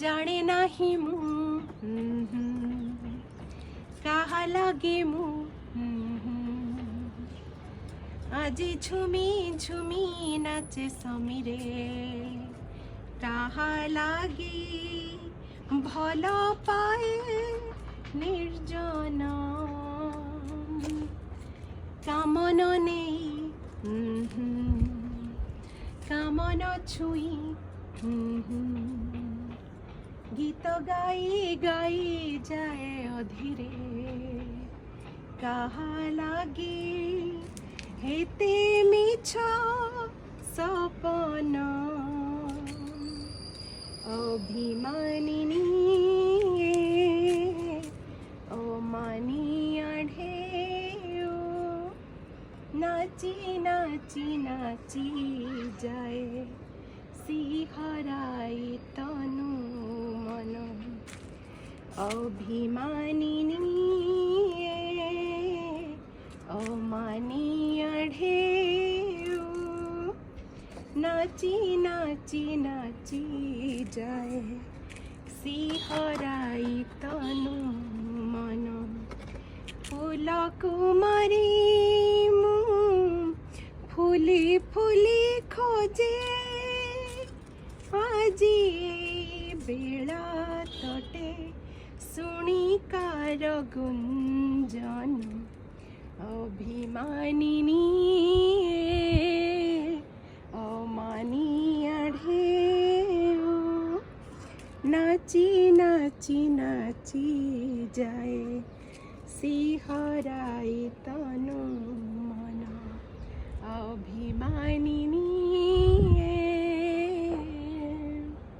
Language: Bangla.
जाने नाही मु काहा लागे मु আজি ঝুমি ঝুমি নাচে সমীরে কাহা লাগি ভাল পায়ে নির্জন কামন নেই কামন ছুঁই গীত গাই গাই যায় অধীরে কাহা লাগি হেতে মিছ সপন অভিমানিনী অমানিয়া ঢেউ নাচি নাচি নাচি যায় সিহরাই তনু মন অভিমানিনী অমানিয়া ঢেউ নাচি নাচি নাচি যায় সিহরাই তনু মন ফুল কুমারী মু ফুলি ফুলি খোঁজে আজি বেলা তটে শুনি কার গুঞ্জন অভিমানিনী অমানিয়া ঢেউ নাচি নাচি নাচি যায় সিহরাই তনু মন অভিমানিনী।